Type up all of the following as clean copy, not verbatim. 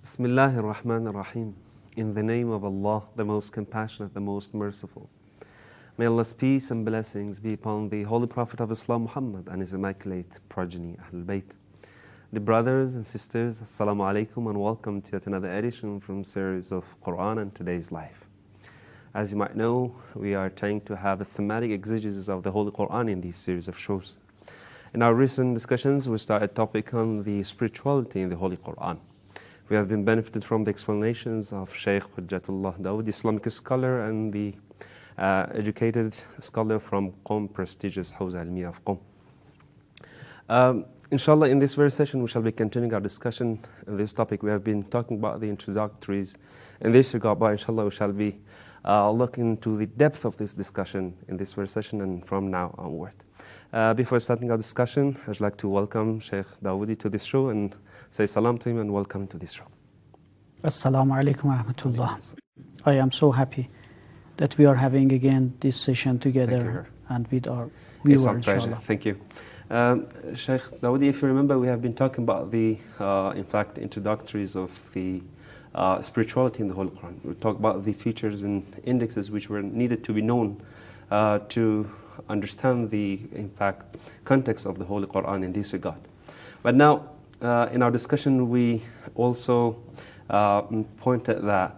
Bismillahir Rahmanir Rahim. In the name of Allah, the most compassionate, the most merciful. May Allah's peace and blessings be upon the Holy Prophet of Islam, Muhammad, and his immaculate progeny, Ahlul Bayt. The brothers and sisters, Assalamu alaikum, and welcome to yet another edition from series of Quran and Today's Life. As you might know, we are trying to have a thematic exegesis of the Holy Quran in these series of shows. In our recent discussions, we started a topic on the spirituality in the Holy Quran. We have been benefited from the explanations of Shaykh Hujjatullah Dawood, Islamic scholar and the educated scholar from Qom, prestigious Hawza Almiya of Qom. Inshallah, in this very session, we shall be continuing our discussion on this topic. We have been talking about the introductories in this regard, but inshallah, we shall be looking into the depth of this discussion in this very session and from now onward. Before starting our discussion, I'd like to welcome Shaykh Dawoodi to this show and say salam to him and welcome to this show. Assalamu alaikum wa rahmatullah. I am so happy that we are having again this session together and with our viewers, inshallah. Thank you. Shaykh Dawoodi, if you remember, we have been talking about the, in fact, introductories of the spirituality in the Holy Quran. We talked about the features and indexes which were needed to be known to understand the, in fact, context of the Holy Quran in this regard. But now, in our discussion, we also pointed that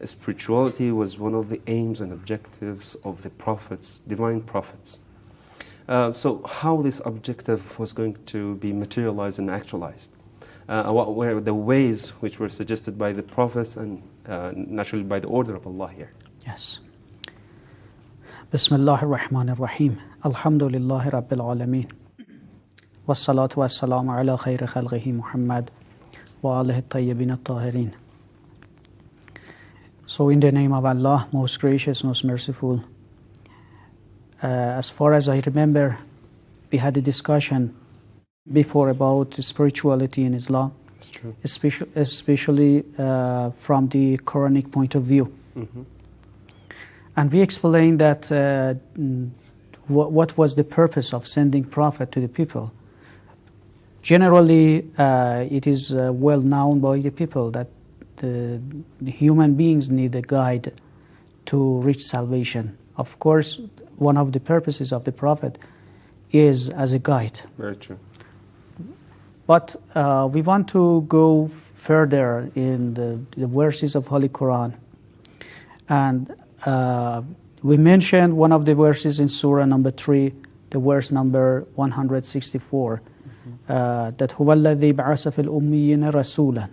spirituality was one of the aims and objectives of the prophets, divine prophets. So how this objective was going to be materialized and actualized? What were the ways which were suggested by the prophets and naturally by the order of Allah here? Yes. Bismillahir Rahmanir Rahim. Alhamdulillahi Rabbil Alameen. Wassalatu wassalamu ala khayri khalqihi Muhammad wa alihi tayyibin at-tahirin. So in the name of Allah, most gracious, most merciful, as far as I remember, we had a discussion before about spirituality in Islam, especially from the Quranic point of view. Mm-hmm. And we explained that what was the purpose of sending prophet to the people. Generally, it is well known by the people that the human beings need a guide to reach salvation. Of course, one of the purposes of the prophet is as a guide. Very true. But we want to go further in the verses of Holy Quran. And we mentioned one of the verses in Surah number 3, the verse number 164, that هُوَ الَّذِي بَعَثَ فِي الْأُمِّيِّينَ رَسُولًا.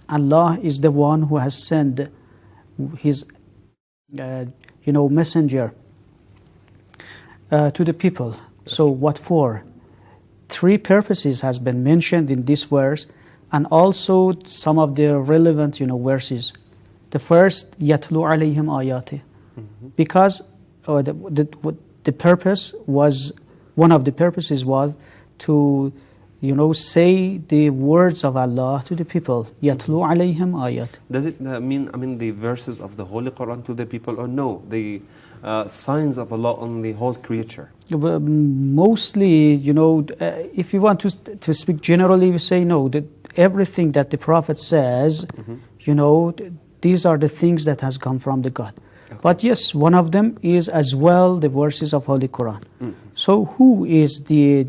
Allah is the one who has sent His messenger to the people. So what for? 3 purposes has been mentioned in this verse, and also some of the relevant verses. The first, يَتْلُو عَلَيْهِمْ آيَاتِهِ, because the purpose was, one of the purposes was to say the words of Allah to the people. يَتْلُو عَلَيْهِمْ آيَاتِهِ. Does it mean the verses of the Holy Quran to the people, or no, the signs of Allah on the whole creature? Mostly, if you want to speak generally, we say no, that everything that the Prophet says, these are the things that has come from the God. Okay. But yes, one of them is as well the verses of Holy Quran. Mm-hmm. So who is the,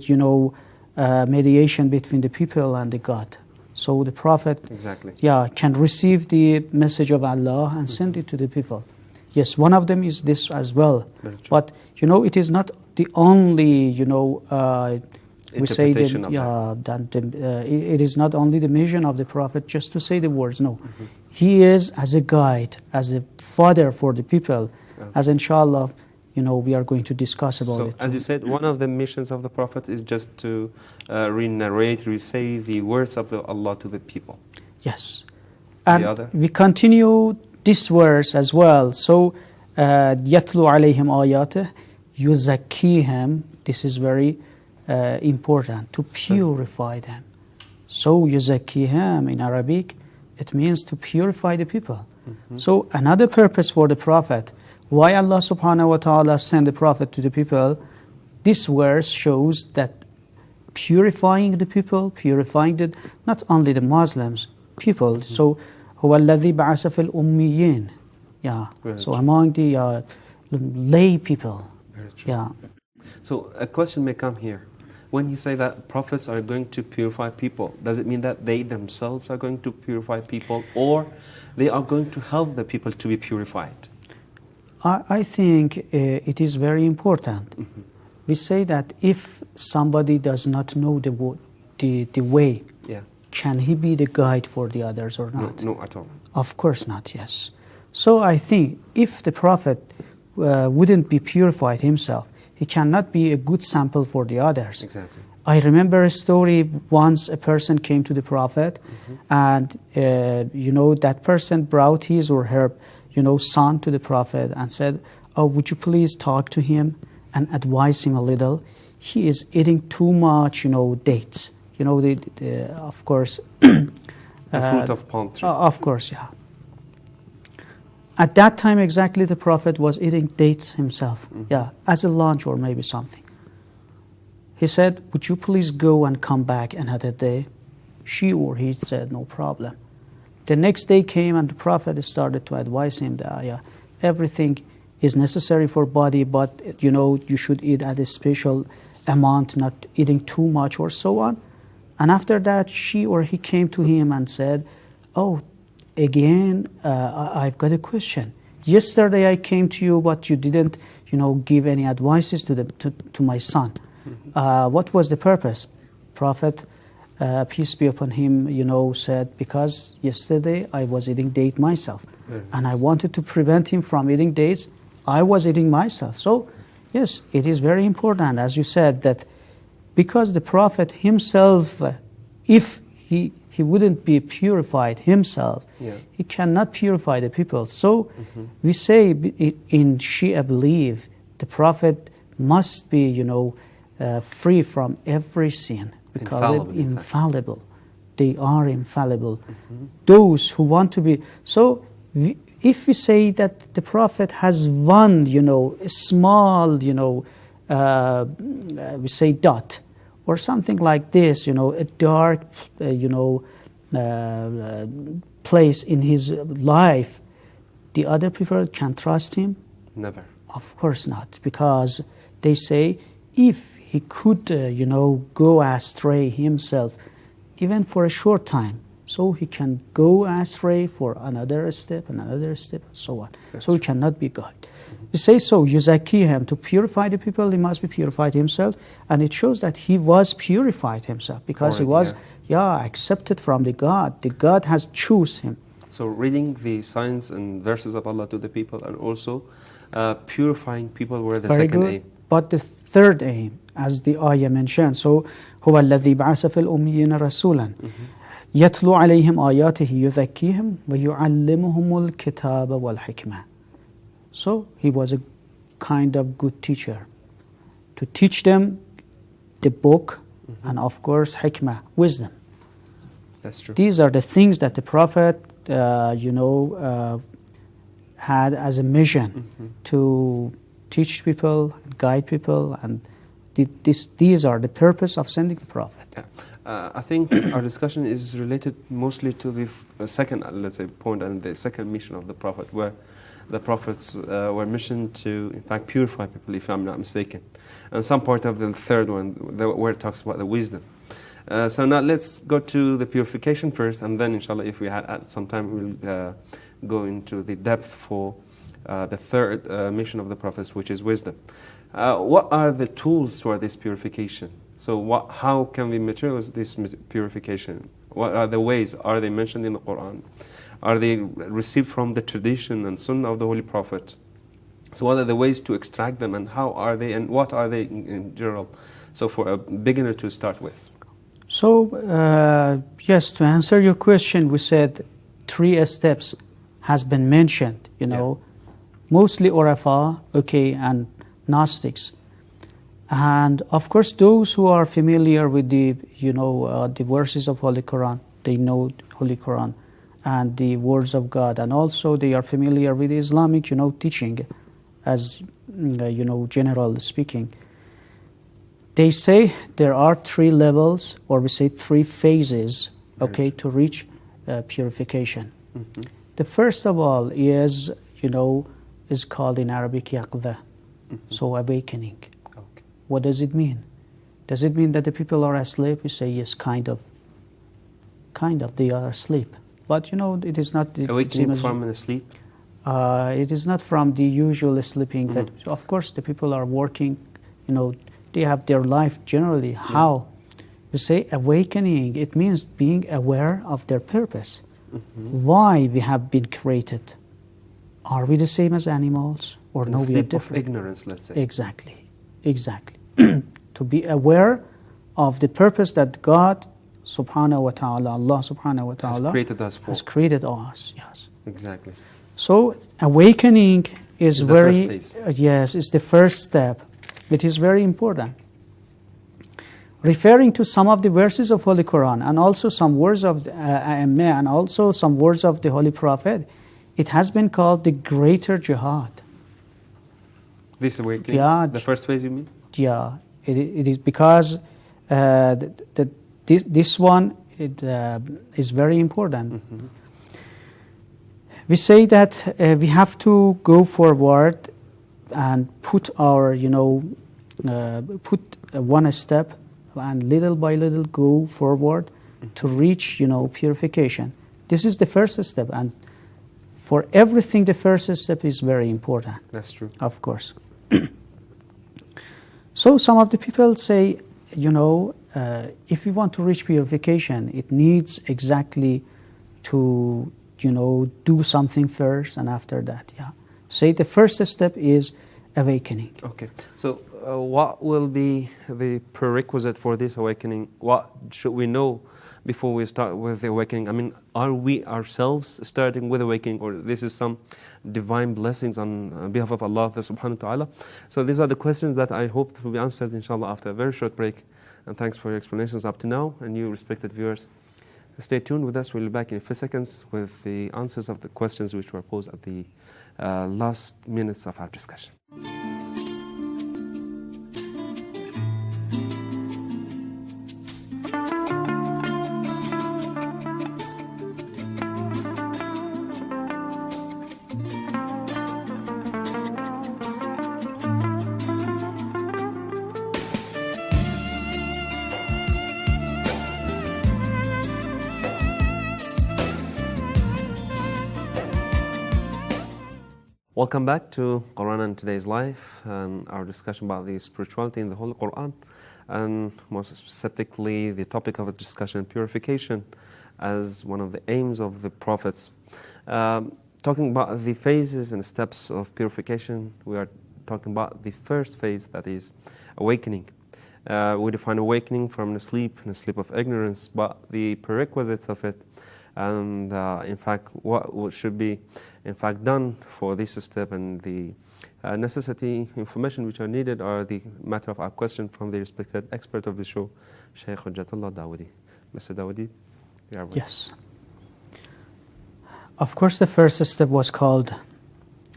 mediation between the people and the God? So the Prophet can receive the message of Allah and send it to the people. Yes, one of them is this as well. But, it is not the only, we say that, it is not only the mission of the Prophet just to say the words. No, he is as a guide, as a father for the people, as inshallah, we are going to discuss about it. So, as you said, one of the missions of the Prophet is just to re-narrate, re-say the words of Allah to the people. Yes. And we continue this verse as well. So, يَتْلُو عَلَيْهِمْ آيَاتِهِ يُزَكِّيهِمْ. This is very important, to purify them. So, يُزَكِّيهِمْ in Arabic, it means to purify the people. Mm-hmm. So, another purpose for the Prophet, why Allah subhanahu wa ta'ala sent the Prophet to the people, this verse shows that purifying the people, purifying not only the Muslims, people. So هو الذي بعث في الأميين. Yeah. Very So true. among the lay people. Very true. Yeah. So a question may come here. When you say that prophets are going to purify people, does it mean that they themselves are going to purify people, or they are going to help the people to be purified? I think it is very important. We say that if somebody does not know the way, Yeah. can he be the guide for the others or not? No, at all. Of course not, yes. So I think if the Prophet wouldn't be purified himself, he cannot be a good sample for the others. Exactly. I remember a story once a person came to the Prophet and, that person brought his or her, son to the Prophet and said, oh, would you please talk to him and advise him a little? He is eating too much, dates. Of course. The fruit of palm tree. Of course, yeah. At that time, exactly, the Prophet was eating dates himself, as a lunch or maybe something. He said, would you please go and come back another day? She or he said, no problem. The next day came and the Prophet started to advise him that, everything is necessary for body, but, you should eat at a special amount, not eating too much or so on. And after that, she or he came to him and said, oh, again, I've got a question. Yesterday I came to you, but you didn't, give any advices to my son. What was the purpose? Prophet, peace be upon him, said, because yesterday I was eating date myself. And I wanted to prevent him from eating dates. I was eating myself. So, yes, it is very important, as you said, that because the Prophet himself, if he wouldn't be purified himself, he cannot purify the people. So we say in Shia belief, the Prophet must be, free from every sin. We call it infallible. They are infallible. Those who want to be... So if we say that the Prophet has one, a small, we say dot, or something like this, a dark, place in his life, the other people can trust him? Never. Of course not, because they say if he could, go astray himself, even for a short time, so he can go astray for another step, and so on. So he cannot be God. We say so, Yuzakihim, to purify the people, he must be purified himself, and it shows that he was purified himself, because he was, accepted from the God. The God has chosen him. So reading the signs and verses of Allah to the people, and also purifying people were the Very second good. aim. But the third aim, as the ayah mentioned, so هو الذي بعث في الأميين رسولا يتلو عليهم آياته يذكيهم ويعلمهم الكتاب والحكمة. So he was a kind of good teacher to teach them the book and of course hikmah, wisdom. That's true. These are the things that the Prophet, had as a mission to teach people, guide people, and these are the purpose of sending the Prophet. I think our discussion is related mostly to the second, let's say, point and the second mission of the Prophet, where the Prophets were missioned to, in fact, purify people, if I'm not mistaken. And some part of the third one, where it talks about the wisdom. So now let's go to the purification first, and then, inshallah, if we had some time, we'll go into the depth for the third mission of the Prophets, which is wisdom. What are the tools for this purification? So how can we materialize this purification? What are the ways? Are they mentioned in the Quran? Are they received from the tradition and sunnah of the Holy Prophet? So what are the ways to extract them, and how are they, and what are they in general? So for a beginner to start with. So, yes, to answer your question, we said 3 steps has been mentioned, mostly Urafa, and Gnostics. And of course, those who are familiar with the verses of Holy Quran, they know Holy Quran and the words of God, and also they are familiar with Islamic, teaching, as generally speaking. They say there are 3 levels, or we say 3 phases, to reach purification. Mhm. The first of all is, is called in Arabic yaqza, so awakening. Okay. What does it mean? Does it mean that the people are asleep? We say yes, kind of. Kind of, they are asleep. But it is not the Awakening same as- from a sleep. it is not from the usual sleeping. That of course the people are working. They have their life generally. How? We say awakening. It means being aware of their purpose. Why we have been created. Are we the same as animals, or In no? a We are sleep of different. ignorance, let's say. Exactly. To be aware of the purpose that God subhanahu wa ta'ala, Allah subhanahu wa Has ta'ala created us for. has created us. Yes. Exactly. So awakening is It's the very first phase. yes, it's the first step. It is very important. Referring to some of the verses of Holy Quran and also some words of A'immah and also some words of the Holy Prophet, it has been called the greater jihad. This awakening. Yeah. The first phase, you mean? Yeah, it is because this one is very important. We say that we have to go forward and put our, put one step and little by little go forward to reach, purification. This is the first step, and for everything, the first step is very important. That's true. Of course. So some of the people say, if you want to reach purification, it needs exactly to, do something first, and after that, say the first step is awakening. Okay. So, what will be the prerequisite for this awakening? What should we know before we start with the awakening? I mean, are we ourselves starting with awakening, or this is some divine blessings on behalf of Allah subhanahu wa ta'ala? So these are the questions that I hope will be answered, inshallah, after a very short break. And thanks for your explanations up to now. And you, respected viewers, stay tuned with us. We'll be back in a few seconds with the answers of the questions which were posed at the last minutes of our discussion. Welcome back to Quran and Today's Life and our discussion about the spirituality in the Holy Quran, and most specifically the topic of the discussion, purification, as one of the aims of the prophets. Talking about the phases and steps of purification, we are talking about the first phase, that is awakening. We define awakening from the sleep of ignorance, but the prerequisites of it, and in fact what should be in fact done for this step, and the necessity information which are needed are the matter of our question from the respected expert of the show, Shaykh Hujjatullah Dawoodi. Mr. Dawoodi, you are welcome. Yes. Of course, the first step was called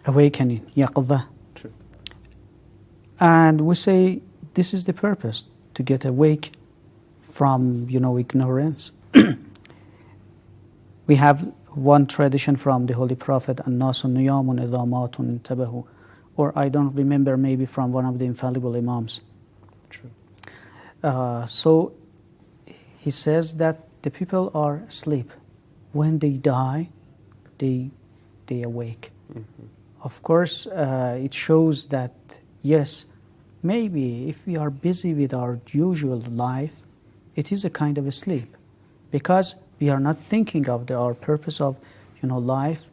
awakening, yaqza. True. And we say this is the purpose, to get awake from, ignorance. We have one tradition from the Holy Prophet, النَّاسُ نِيَامٌ إِذَا مَاتٌ انْتَبَهُ, or I don't remember, maybe from one of the infallible Imams. True. So he says that the people are asleep. When they die, they awake. Of course, it shows that, yes, maybe if we are busy with our usual life, it is a kind of a sleep, because we are not thinking of our purpose of, life,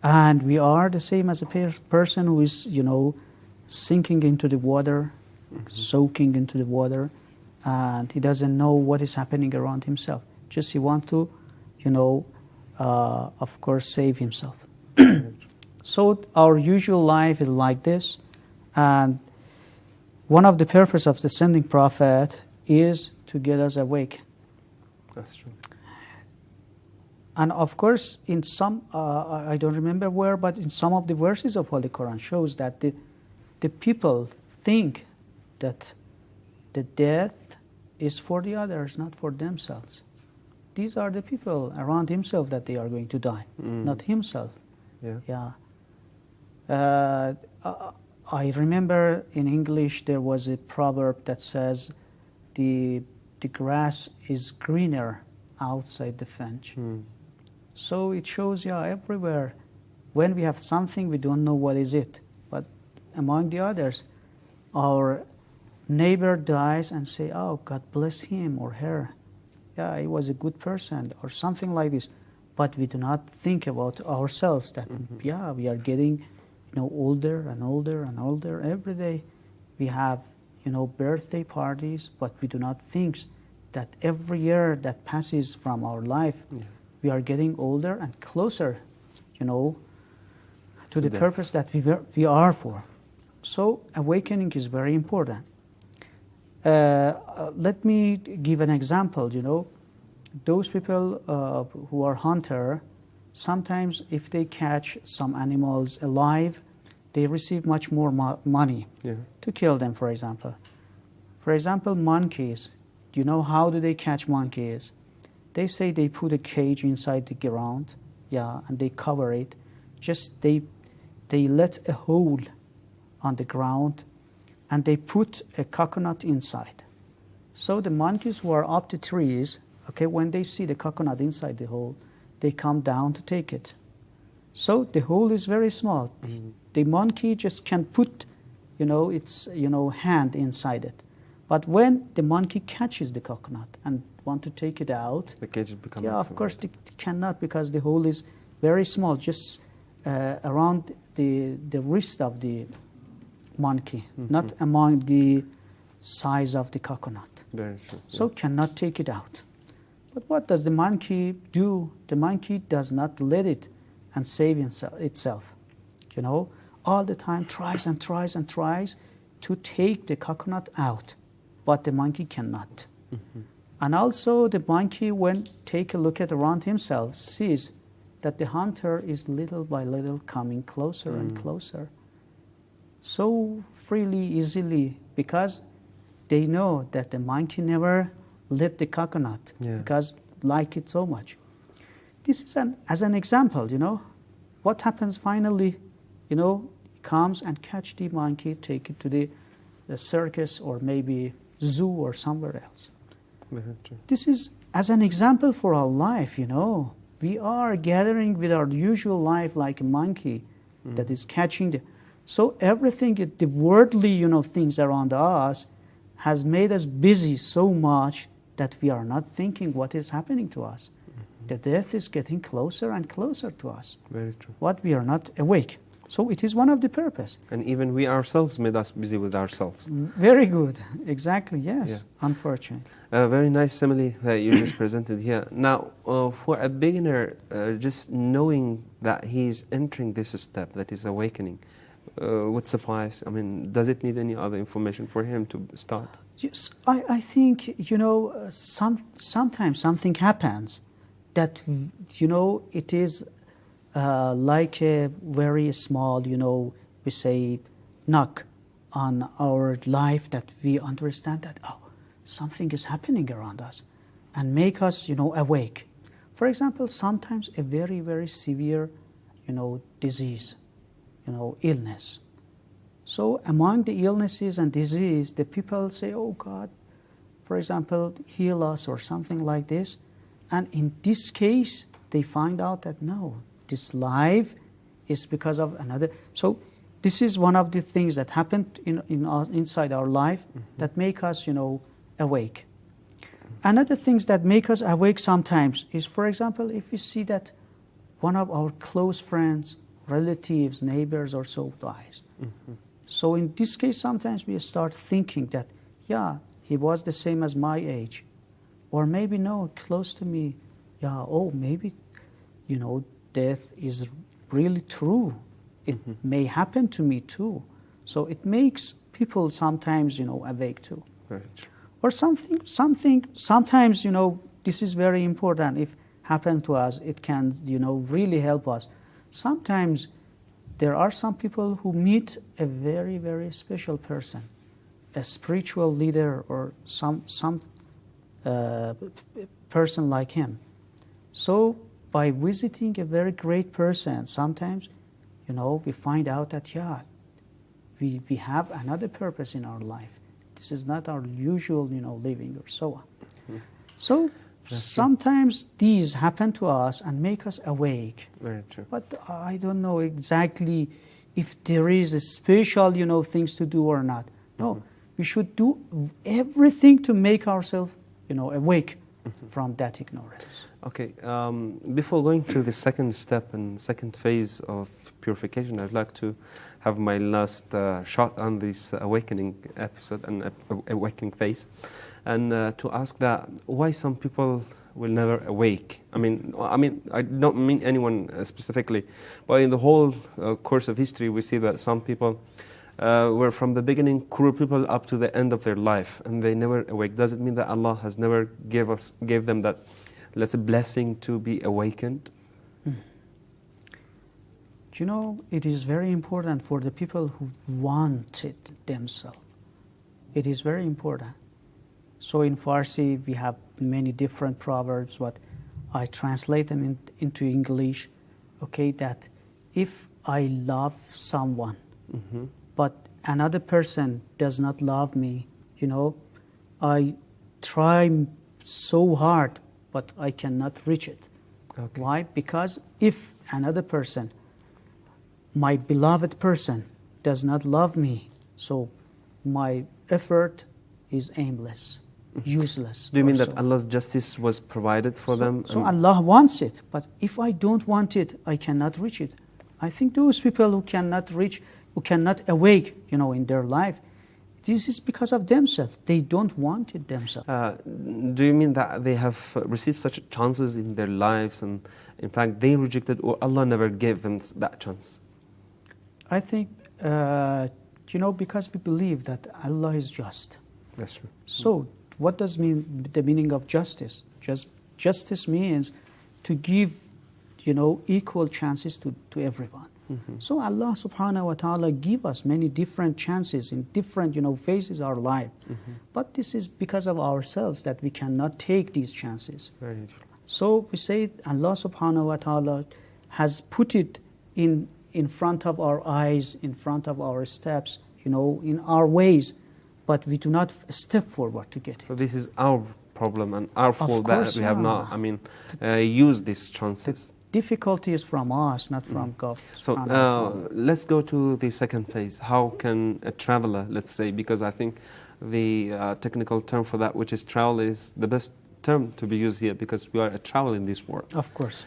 and we are the same as a person who is, sinking into the water, soaking into the water, and he doesn't know what is happening around himself. Just he wants to, of course, save himself. So our usual life is like this, and one of the purpose of the sending prophet is to get us awake. That's true. And of course, in some, I don't remember where, but in some of the verses of Holy Quran shows that the people think that the death is for the others, not for themselves. these are the people around himself that they are going to die, not himself. Yeah. I remember in English there was a proverb that says the grass is greener outside the fence. So it shows, everywhere. When we have something, we don't know what is it. But among the others, our neighbor dies and say, oh, God bless him or her. Yeah, he was a good person or something like this. But we do not think about ourselves that, we are getting, older and older and older. Every day we have, birthday parties, but we do not think that every year that passes from our life, we are getting older and closer, to the purpose that we are for. So awakening is very important. Let me give an example. Those people who are hunter, sometimes if they catch some animals alive, they receive much more money to kill them, for example. For example, monkeys. Do you know how do they catch monkeys? They say they put a cage inside the ground, and they cover it. Just they let a hole on the ground, and they put a coconut inside. So the monkeys who are up the trees, when they see the coconut inside the hole, they come down to take it. So the hole is very small. The monkey just can put, its hand inside it. But when the monkey catches the coconut and want to take it out, the cage becomes of course they cannot, because the hole is very small, just around the wrist of the monkey, not among the size of the coconut. Very true. So cannot take it out. But what does the monkey do? The monkey does not let it and save itself. All the time tries and tries and tries to take the coconut out, but the monkey cannot. And also the monkey, when take a look at around himself, sees that the hunter is little by little coming closer and closer. So freely, easily, because they know that the monkey never let the coconut because like it so much. This is as an example, what happens finally, comes and catch the monkey, take it to the circus or maybe zoo or somewhere else. Very true. This is as an example for our life, We are gathering with our usual life like a monkey that is catching So everything, the worldly, things around us has made us busy so much that we are not thinking what is happening to us. The death is getting closer and closer to us. Very true. What we are not awake. So it is one of the purpose. And even we ourselves made us busy with ourselves. Very good. Exactly, yes. Unfortunately. Very nice simile that you just presented here. Now, for a beginner, just knowing that he's entering this step, that is awakening, would suffice? I mean, does it need any other information for him to start? Yes, I think, sometimes something happens that, it is like a very small, we say, knock on our life that we understand that, something is happening around us and make us, awake. For example, sometimes a very, very severe, disease, illness. So among the illnesses and disease, the people say, oh God, for example, heal us or something like this. And in this case, they find out that no, this life is because of another. So this is one of the things that happened inside our life that make us, awake. Another things that make us awake sometimes is, for example, if we see that one of our close friends, relatives, neighbors or so dies. So in this case, sometimes we start thinking that, he was the same as my age. Or maybe, no, close to me. Maybe, death is really true. It may happen to me too. So it makes people sometimes, awake too. Right. Or sometimes, this is very important. If happen to us, it can, really help us. Sometimes there are some people who meet a very, very special person, a spiritual leader or some person like him. So by visiting a very great person, sometimes, we find out that, we have another purpose in our life. This is not our usual, living or so on. Mhm. So sometimes these happen to us and make us awake. Very true. But I don't know exactly if there is a special, things to do or not. No, we should do everything to make ourselves, awake from that ignorance. Okay, before going to the second step and second phase of purification, I'd like to have my last shot on this awakening episode and awakening phase, and to ask that why some people will never awake. I mean, I don't mean anyone specifically, but in the whole course of history, we see that some people were from the beginning cruel people up to the end of their life, and they never awake. Does it mean that Allah has never gave them that, let's say, blessing to be awakened? It is very important for the people who want it themselves. It is very important. So in Farsi, we have many different proverbs, but I translate them into English, okay, that if I love someone, but another person does not love me, I try so hard, but I cannot reach it. Okay. Why? Because if another person, my beloved person, does not love me, so my effort is aimless, useless. Do you mean or that so. Allah's justice was provided for them? So and- Allah wants it, but if I don't want it, I cannot reach it. I think those people who cannot reach, who cannot awake, in their life, this is because of themselves. They don't want it themselves. Do you mean that they have received such chances in their lives, and in fact they rejected, or Allah never gave them that chance? I think, because we believe that Allah is just. That's true. So what does mean the meaning of justice? Justice means to give, equal chances to everyone. So Allah subhanahu wa ta'ala give us many different chances in different, phases of our life. But this is because of ourselves that we cannot take these chances. Very true. So we say Allah subhanahu wa ta'ala has put it in front of our eyes, in front of our steps, in our ways, but we do not step forward to get it. So this is our problem and our fault that course, we have yeah. not used these chances. Difficulty is from us, not from God. So subhanahu wa ta'ala. let's go to the second phase. How can a traveler, let's say, because I think the technical term for that, which is travel, is the best term to be used here, because we are a travel in this world. Of course.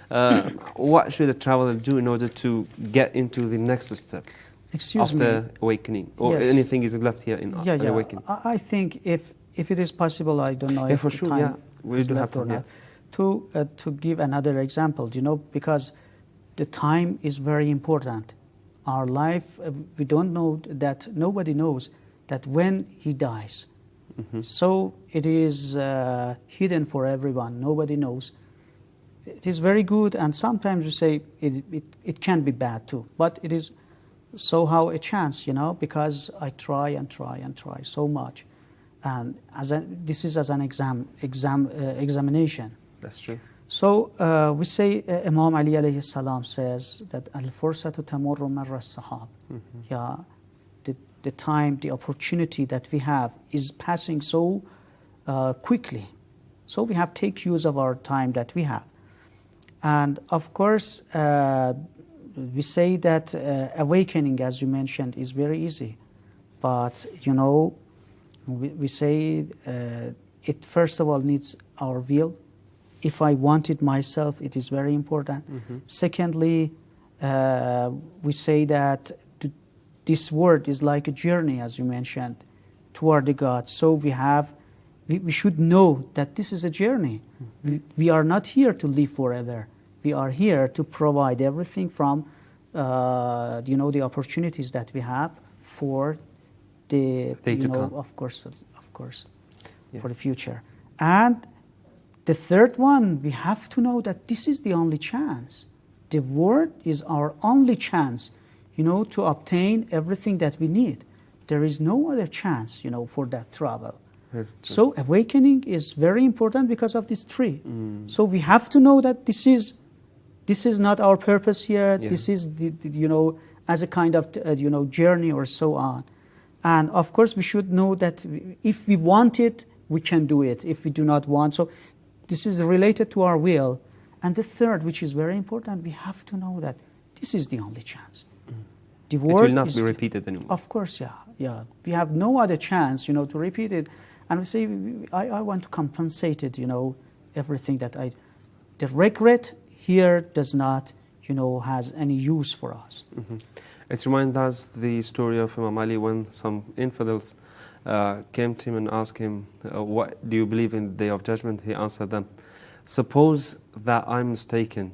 What should a traveler do in order to get into the next step Excuse me. after awakening, or Yes. anything is left here in an awakening? I think if it is possible, I don't know Yeah, if for the sure, time yeah. We is do have left or time, yeah. not. To give another example, because the time is very important. Our life, we don't know that, nobody knows that when he dies. So it is hidden for everyone. Nobody knows. It is very good, and sometimes we say it can be bad too. But it is somehow a chance, because I try and try and try so much, and this is as an examination. That's true. So we say Imam Ali alayhi salam says that al-fursatu tamurru marra as-sahab. Yeah, the time, the opportunity that we have is passing so quickly. So we have to take use of our time that we have. And of course, we say that awakening, as you mentioned, is very easy. But, we say it first of all needs our will. If I want it myself, it is very important. Secondly, we say that this word is like a journey, as you mentioned, toward the God. So we should know that this is a journey. We are not here to live forever. We are here to provide everything from, the opportunities that we have for the, Day to come. of course, Yeah. for the future. And the third one, we have to know that this is the only chance. The word is our only chance, to obtain everything that we need. There is no other chance, for that travel. Very true. So awakening is very important because of these three. So we have to know that this is not our purpose here. Yeah. This is as a kind of journey or so on. And of course we should know that if we want it, we can do it. If we do not want, so this is related to our will. And the third, which is very important, we have to know that this is the only chance. The It world will not is be repeated anymore. Of course, yeah. We have no other chance, to repeat it. And we say, I want to compensate it, everything that the regret here does not, has any use for us. It reminds us the story of Imam Ali when some infidels came to him and asked him, what do you believe in the Day of Judgment? He answered them, suppose that I'm mistaken,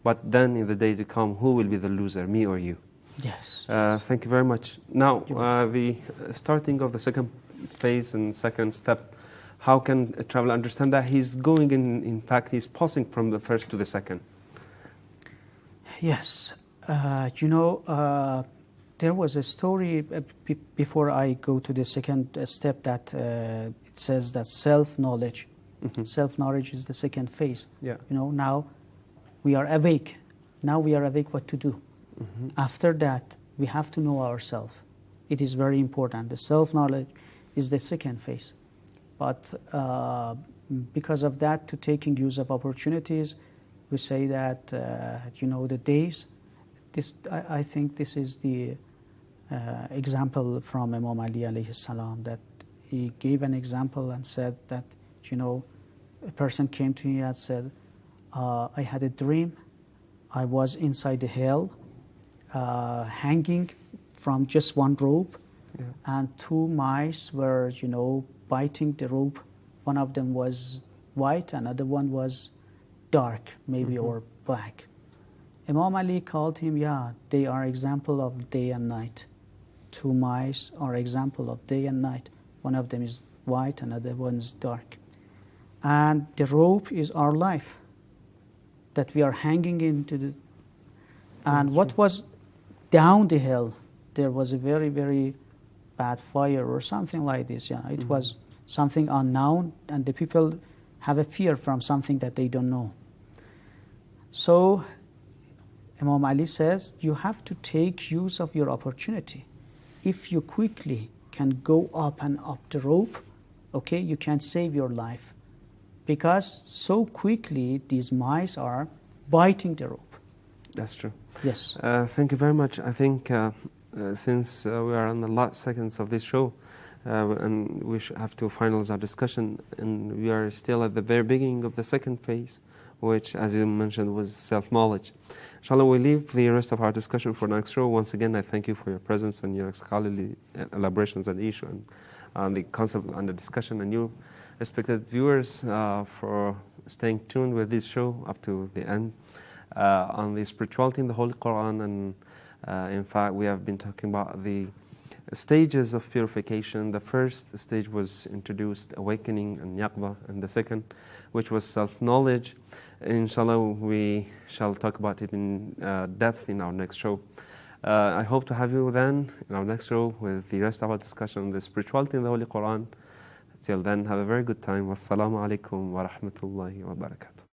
but then in the day to come, who will be the loser, me or you? Yes. Thank you very much. Now, the starting of the second phase and second step, how can a traveler understand that he's going in fact, he's passing from the first to the second? Yes. There was a story before I go to the second step that it says that self-knowledge. Self-knowledge is the second phase. Yeah. Now we are awake. Now we are awake what to do. After that, we have to know ourselves. It is very important. The self-knowledge is the second phase. But because of that, to taking use of opportunities, we say that, the days, I think this is the example from Imam Ali alayhi salam, that he gave an example and said that, a person came to me and said, I had a dream. I was inside the hell, hanging from just one rope, and two mice were, biting the rope. One of them was white, another one was dark, maybe, or black. Imam Ali called him, they are example of day and night. Two mice are example of day and night. One of them is white, another one is dark. And the rope is our life that we are hanging into the. And what was down the hill, there was a very, very bad fire or something like this. It was something unknown, and the people have a fear from something that they don't know. So Imam Ali says, you have to take use of your opportunity. If you quickly can go up and up the rope, okay, you can save your life. Because so quickly these mice are biting the rope. That's true. Yes. Thank you very much. I think since we are on the last seconds of this show, and we have to finalize our discussion, and we are still at the very beginning of the second phase, which, as you mentioned, was self-knowledge. Inshallah, we leave the rest of our discussion for next show. Once again, I thank you for your presence and your scholarly elaborations on the issue and the concept and the discussion, and you, respected viewers, for staying tuned with this show up to the end on the spirituality in the Holy Quran. And in fact, we have been talking about the stages of purification. The first stage was introduced, awakening and yaqba, and the second, which was self-knowledge. Inshallah, we shall talk about it in depth in our next show. I hope to have you then in our next show with the rest of our discussion on the spirituality in the Holy Quran. Till then, have a very good time. Wassalamu alaikum wa rahmatullahi wa barakatuh.